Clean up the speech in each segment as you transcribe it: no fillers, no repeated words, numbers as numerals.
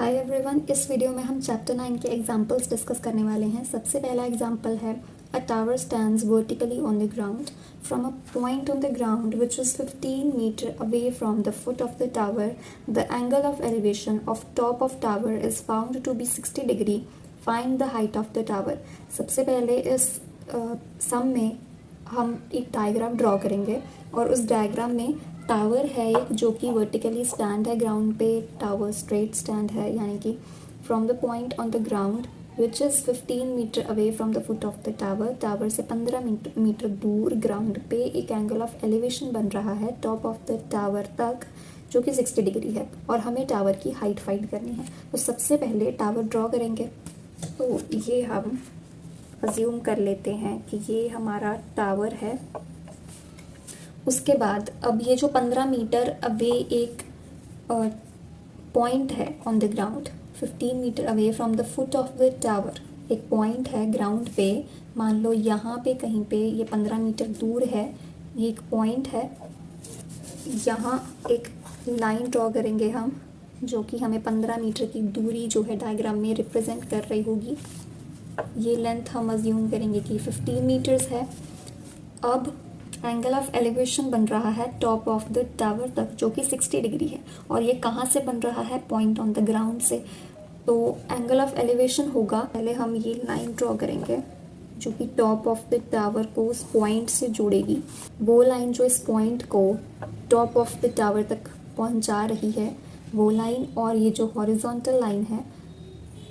Hi everyone, इस video में हम चैप्टर 9 के एग्जांपल्स डिस्कस करने वाले हैं। सबसे पहला एग्जांपल है a tower stands vertically on the ground from a point on the ground which is 15 metre away from the foot of the tower. The angle of elevation of top of tower is found to be 60 degree. Find the height of the tower. सबसे पहले इस सम में हम एक diagram draw करेंगे और उस diagram में टावर है एक जो कि वर्टिकली स्टैंड है ग्राउंड पे। टावर स्ट्रेट स्टैंड है, यानी कि from the point on the ground which is 15 metre away from the foot of the tower. Tower से 15 मीटर दूर ग्राउंड पे एक एंगल ऑफ एलिवेशन बन रहा है टॉप ऑफ द टावर तक, जो कि 60 डिग्री है और हमें टावर की हाइट फाइंड करनी है। तो सबसे पहले टावर ड्रॉ करेंगे। तो ये हम अज्यूम कर लेते हैं कि ये हमारा टावर है। उसके बाद अब ये जो 15 मीटर अवे एक पॉइंट है on the ground, 15 metre away from the foot of the tower एक पॉइंट है ग्राउंड पे। मान लो यहाँ पे कहीं पे ये 15 मीटर दूर है, ये एक पॉइंट है। यहाँ एक लाइन ड्रॉ करेंगे हम जो कि हमें 15 मीटर की दूरी जो है डायग्राम में रिप्रेजेंट कर रही होगी। ये लेंथ हम अज्यूम करेंगे कि 15 मीटर्स है। अब एंगल ऑफ एलिवेशन बन रहा है टॉप ऑफ द टावर तक, जो कि 60 डिग्री है। और ये कहाँ से बन रहा है? पॉइंट ऑन द ग्राउंड से। तो एंगल ऑफ एलिवेशन होगा, पहले हम ये लाइन ड्रॉ करेंगे जो कि टॉप ऑफ द टावर को उस पॉइंट से जोड़ेगी। वो लाइन जो इस पॉइंट को टॉप ऑफ द टावर तक पहुंचा रही है, वो लाइन, और ये जो हॉरिजॉन्टल लाइन है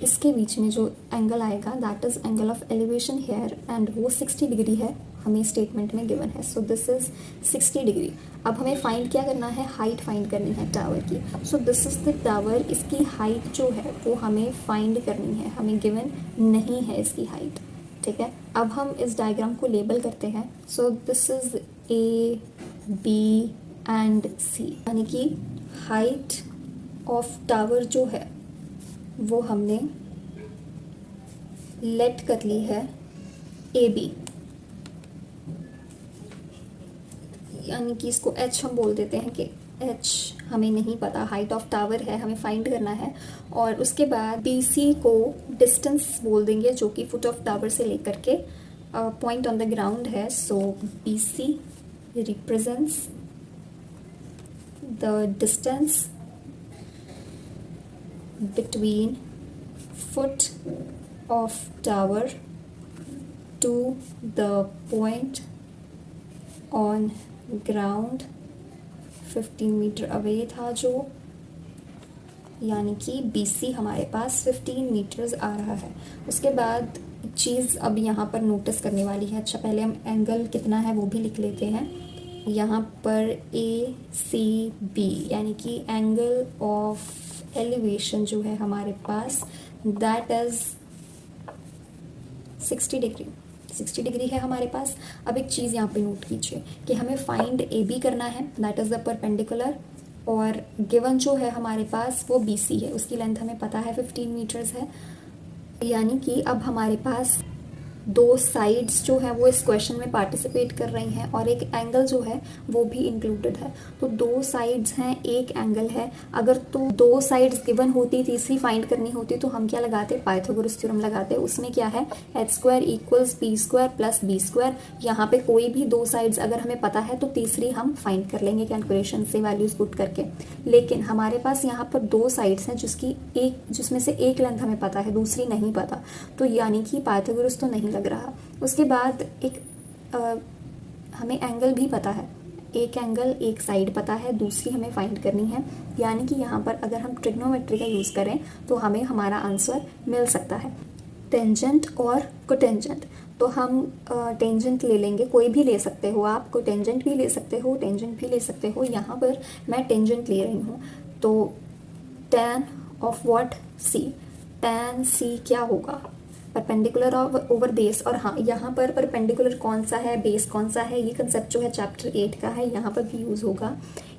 इसके बीच में जो एंगल आएगा that is angle of elevation here, and वो 60 डिग्री है, हमें स्टेटमेंट में गिवन है। So this is 60 degree. अब हमें फाइंड क्या करना है? हाइट फाइंड करनी है टावर की। सो दिस इज द टावर। इसकी हाइट जो है वो हमें फाइंड करनी है, हमें गिवन नहीं है इसकी हाइट। ठीक है, अब हम इस डायग्राम को लेबल करते हैं। So this is A, B and C, यानी कि हाइट ऑफ टावर जो है वो हमने लेट कर ली है ए बी, यानी कि इसको एच हम बोल देते हैं कि एच हमें नहीं पता, हाइट ऑफ टावर है, हमें फाइंड करना है। और उसके बाद बी सी को डिस्टेंस बोल देंगे जो कि फुट ऑफ टावर से लेकर के पॉइंट ऑन द ग्राउंड है। So B C represents the distance between foot of tower to the point on ground। 15 metre away था जो, यानी कि BC हमारे पास 15 मीटर्स आ रहा है। उसके बाद चीज़ अब यहाँ पर नोटिस करने वाली है। अच्छा, पहले हम एंगल कितना है वो भी लिख लेते हैं। यहाँ पर ACB यानी कि एंगल ऑफ एलिवेशन जो है हमारे पास दैट इज 60 डिग्री। 60 डिग्री है हमारे पास। अब एक चीज़ यहाँ पे नोट कीजिए कि हमें फाइंड ए बी करना है, दैट इज द परपेंडिकुलर, और गिवन जो है हमारे पास वो बी सी है, उसकी लेंथ हमें पता है 15 मीटर्स है। यानी कि अब हमारे पास दो साइड्स जो है वो इस क्वेश्चन में पार्टिसिपेट कर रही हैं और एक एंगल जो है वो भी इंक्लूडेड है। तो दो साइड्स हैं, एक एंगल है। अगर तो दो साइड्स गिवन होती, तीसरी फाइंड करनी होती, तो हम क्या लगाते? पाइथागोरस थ्योरम लगाते। उसमें क्या है? H square equals B square plus B square. यहाँ पे कोई भी दो साइड्स अगर हमें पता है तो तीसरी हम फाइंड कर लेंगे कैलकुलेशन से वैल्यूज पुट करके। लेकिन हमारे पास यहाँ पर दो साइड्स हैं जिसमें से एक लेंथ हमें पता है, दूसरी नहीं पता, तो यानी कि पाइथागोरस तो नहीं लग रहा। उसके बाद एक हमें एंगल भी पता है, एक एंगल एक साइड पता है, दूसरी हमें फाइंड करनी है। यानी कि यहाँ पर अगर हम ट्रिग्नोमेट्री का यूज़ करें तो हमें हमारा आंसर मिल सकता है, टेंजेंट और कोटेंजेंट। तो हम टेंजेंट ले लेंगे, कोई भी ले सकते हो आप, कोटेंजेंट भी ले सकते हो, टेंजेंट भी ले सकते हो। यहाँ पर मैं टेंजेंट ले रही हूँ। तो tan of what? C. tan C क्या होगा? Perpendicular over base. और हाँ, यहाँ पर परपेंडिकुलर कौन सा है, बेस कौन सा है, ये कंसेप्ट जो है चैप्टर 8 का है, यहाँ पर भी यूज़ होगा।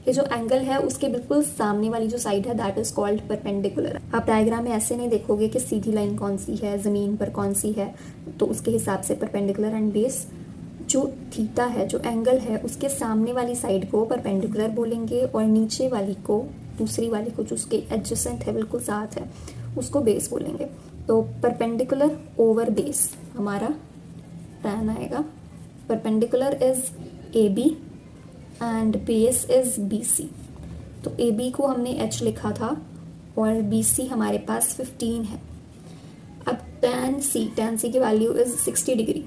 ये जो एंगल है उसके बिल्कुल सामने वाली जो साइड है दैट इज कॉल्ड परपेंडिकुलर। आप डायग्राम में ऐसे नहीं देखोगे कि सीधी लाइन कौन सी है, ज़मीन पर कौन सी है, तो उसके हिसाब से परपेंडिकुलर एंड बेस। जो थीटा है, जो एंगल है, उसके सामने वाली साइड को परपेंडिकुलर बोलेंगे और नीचे वाली को दूसरी वाली को जो उसके एडजेसेंट है, बिल्कुल साथ है, उसको बेस बोलेंगे। तो परपेंडिकुलर ओवर बेस हमारा टैन आएगा। Perpendicular is A B and base is B C. तो ए बी को हमने एच लिखा था और बी सी हमारे पास 15 है। अब tan C की value is 60 degree.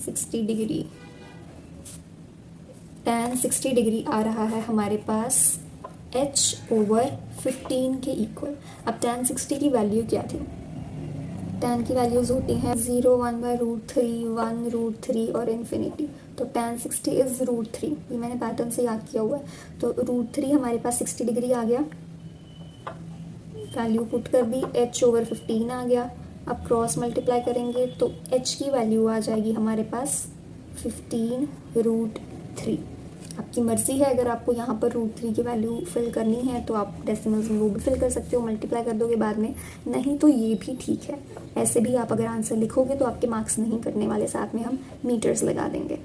60 degree tan 60 degree आ रहा है हमारे पास h ओवर 15 के इक्वल। अब tan 60 की वैल्यू क्या थी? tan की वैल्यूज होती हैं 0, 1/√3, 1√3 और इन्फिनिटी। तो tan 60 इज √3। ये मैंने पैटर्न से याद किया हुआ है। तो √3 हमारे पास 60 डिग्री आ गया, वैल्यू पुट कर दी, h ओवर 15 आ गया। अब क्रॉस मल्टीप्लाई करेंगे तो h की वैल्यू आ जाएगी हमारे पास 15√3। आपकी मर्ज़ी है, अगर आपको यहाँ पर √3 की वैल्यू फिल करनी है तो आप डेसिमल्स में वो भी फिल कर सकते हो, मल्टीप्लाई कर दोगे बाद में, नहीं तो ये भी ठीक है। ऐसे भी आप अगर आंसर लिखोगे तो आपके मार्क्स नहीं कटने वाले, साथ में हम मीटर्स लगा देंगे।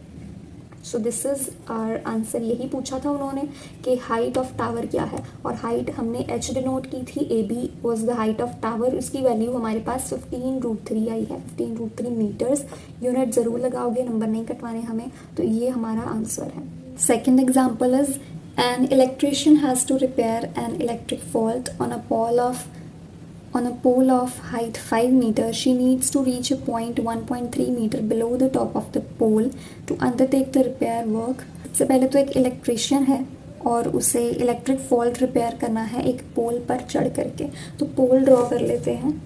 So this is our answer. यही पूछा था उन्होंने कि हाइट ऑफ टावर क्या है, और हाइट हमने h डिनोट की थी, A B was the height of tower. उसकी वैल्यू हमारे पास 15√3 आई है, 15√3 मीटर्स। यूनिट ज़रूर लगाओगे, नंबर नहीं कटवाने हमें। तो ये हमारा आंसर है। Second example is an electrician has to repair an electric fault on a pole of height 5 meters. She needs to reach a point 1.3 meter below the top of the pole to undertake the repair work. सबसे पहले तो एक electrician है और उसे electric fault repair करना है एक पोल पर चढ़ करके। तो पोल ड्रॉ कर लेते हैं।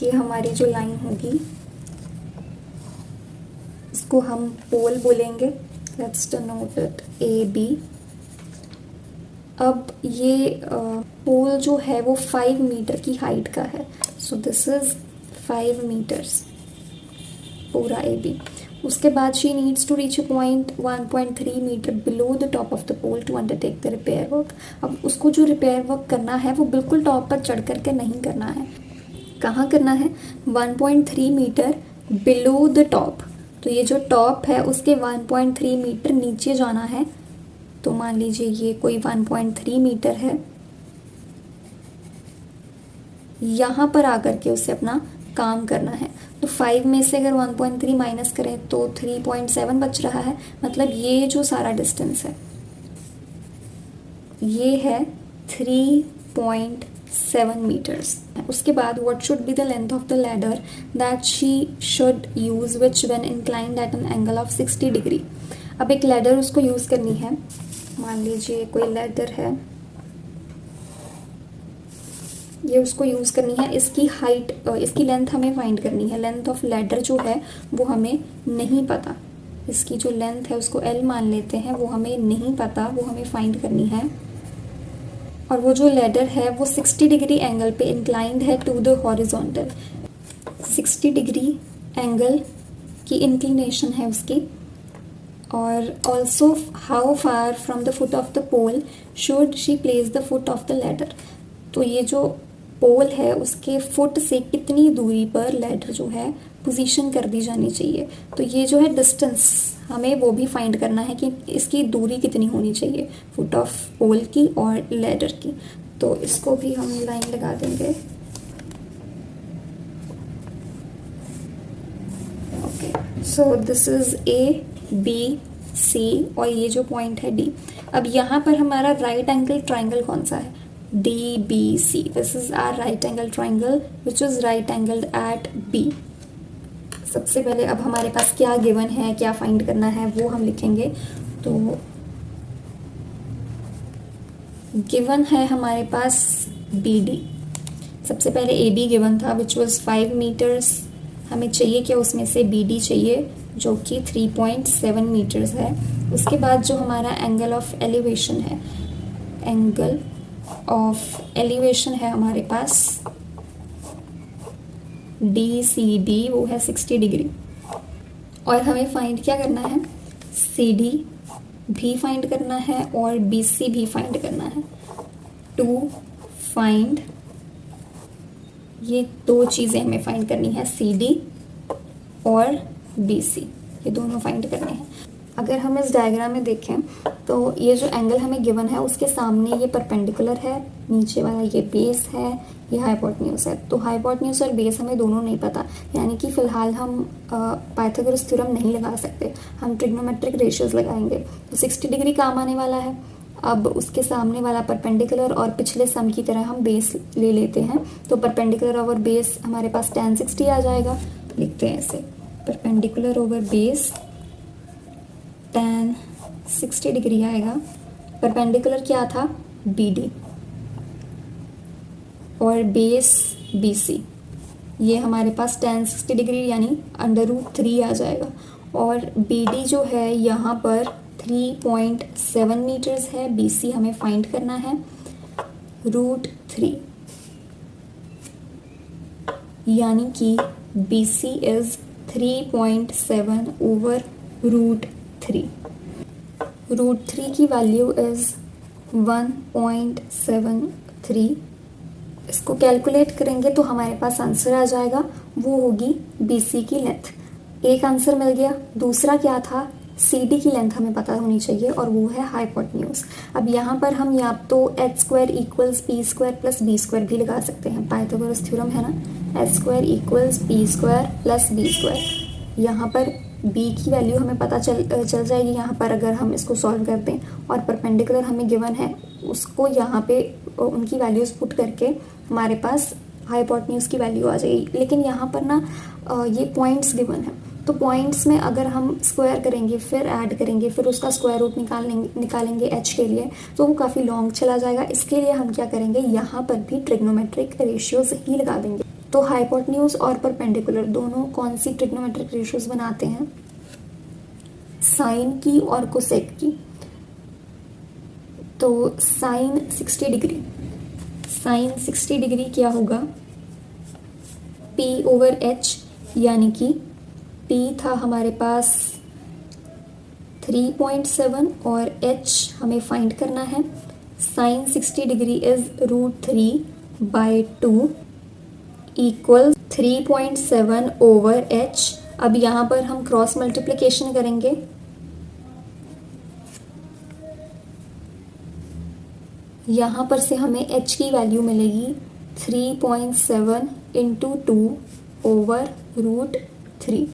ये हमारी जो लाइन होगी इसको हम पोल बोलेंगे। Let's denote it A B. अब ये पोल जो है वो 5 मीटर की हाइट का है। सो दिस इज 5 मीटर्स पूरा ए बी। उसके बाद she needs to reach a point 1.3 metre below the top of the pole to undertake the repair work. अब उसको जो रिपेयर वर्क करना है वो बिल्कुल टॉप पर चढ़ करके नहीं करना है। कहाँ करना है? 1.3 मीटर बिलो द टॉप। तो ये जो टॉप है उसके 1.3 मीटर नीचे जाना है। तो मान लीजिए ये कोई 1.3 मीटर है, यहाँ पर आकर के उसे अपना काम करना है। तो 5 में से अगर 1.3 माइनस करें तो 3.7 बच रहा है। मतलब ये जो सारा डिस्टेंस है ये है 3.7 मीटर्स। उसके बाद what should be the length of the ladder that she should use which when inclined at an angle of 60 degree. अब एक लैडर उसको यूज करनी है। मान लीजिए कोई लैडर है, ये उसको यूज़ करनी है। इसकी हाइट, इसकी लेंथ हमें फाइंड करनी है। लेंथ ऑफ लैडर जो है वो हमें नहीं पता। इसकी जो लेंथ है उसको L मान लेते हैं, वो हमें नहीं पता, वो हमें फाइंड करनी है। और वो जो लैडर है वो 60 डिग्री एंगल पे इंक्लाइंड है टू द हॉरिजॉन्टल। 60 डिग्री एंगल की इंक्लिनेशन है उसकी। और also how far from the foot of the pole should she place the foot of the ladder. तो ये जो पोल है उसके फुट से कितनी दूरी पर लैडर जो है पोजीशन कर दी जानी चाहिए। तो ये जो है डिस्टेंस हमें वो भी फाइंड करना है कि इसकी दूरी कितनी होनी चाहिए फुट ऑफ पोल की और लैडर की। तो इसको भी हम लाइन लगा देंगे। Okay, so this is A B C और ये जो पॉइंट है डी। अब यहाँ पर हमारा राइट एंगल ट्राइंगल कौन सा है? D B C. This is our right angle triangle which is right angled at B. सबसे पहले अब हमारे पास क्या गिवन है, क्या फाइंड करना है वो हम लिखेंगे। तो गिवन है हमारे पास बी डी। सबसे पहले ए बी गिवन था विच वॉज 5 मीटर्स। हमें चाहिए क्या? उसमें से बी डी चाहिए जो कि 3.7 मीटर्स है। उसके बाद जो हमारा एंगल ऑफ एलिवेशन है, एंगल ऑफ एलिवेशन है हमारे पास डी सी डी, वो है 60 डिग्री। और हमें फाइंड क्या करना है? सी डी भी फाइंड करना है और बी सी भी फाइंड करना है। टू फाइंड, ये दो चीज़ें हमें फाइंड करनी है, सी डी और बी सी, ये दोनों फाइंड करने हैं। अगर हम इस डायग्राम में देखें तो ये जो एंगल हमें गिवन है उसके सामने ये परपेंडिकुलर है, नीचे वाला ये बेस है, ये हाइपोटेन्यूज है। तो हाइपोटेन्यूज और बेस हमें दोनों नहीं पता, यानी कि फ़िलहाल हम पाइथागोरस थ्योरम नहीं लगा सकते, हम ट्रिग्नोमेट्रिक रेशियोज लगाएंगे। तो 60 डिग्री काम आने वाला है। अब उसके सामने वाला परपेंडिकुलर और पिछले सम की तरह हम बेस ले लेते हैं, तो परपेंडिकुलर ओवर बेस हमारे पास tan 60 आ जाएगा। लिखते हैं ऐसे, perpendicular over base tan 60 degree आएगा। परपेंडिकुलर क्या था, BD, और बेस BC, ये हमारे पास tan 60 डिग्री यानी √3 आ जाएगा। और BD जो है यहाँ पर 3.7 मीटर्स है, BC हमें फाइंड करना है √3, यानी कि BC इज 3.7 ओवर √3। √3 की वैल्यू इज 1.73। इसको कैलकुलेट करेंगे तो हमारे पास आंसर आ जाएगा, वो होगी BC की लेंथ। एक आंसर मिल गया। दूसरा क्या था, CD की लेंथ हमें पता होनी चाहिए और वो है हाइपोटेन्यूज। अब यहाँ पर हम या तो h² = p² + b² भी लगा सकते हैं, पाइथागोरस थ्योरम है ना, h² = p² + b²। यहाँ पर b की वैल्यू हमें पता चल जाएगी यहाँ पर अगर हम इसको सॉल्व करते हैं, और परपेंडिकुलर हमें गिवन है, उसको यहाँ पे उनकी वैल्यूज़ पुट करके हमारे पास हाइपोटेन्यूज की वैल्यू आ जाएगी। लेकिन यहाँ पर ना ये पॉइंट्स गिवन है, तो पॉइंट्स में अगर हम स्क्वायर करेंगे फिर ऐड करेंगे फिर उसका स्क्वायर रूट निकालेंगे h के लिए, तो वो काफ़ी लॉन्ग चला जाएगा। इसके लिए हम क्या करेंगे, यहाँ पर भी ट्रिग्नोमेट्रिक रेशियोज ही लगा देंगे। तो हाइपोटेन्यूज और परपेंडिकुलर दोनों कौन सी ट्रिग्नोमेट्रिक रेशियोज बनाते हैं, साइन की और कोसेक की। तो साइन 60 डिग्री क्या होगा, P/H, यानी कि P था हमारे पास 3.7 और H हमें फाइंड करना है। Sine 60 degree is √3/2 equal 3.7 over H। अब यहाँ पर हम क्रॉस मल्टीप्लिकेशन करेंगे, यहाँ पर से हमें h की वैल्यू मिलेगी 3.7 × 2 ओवर √3।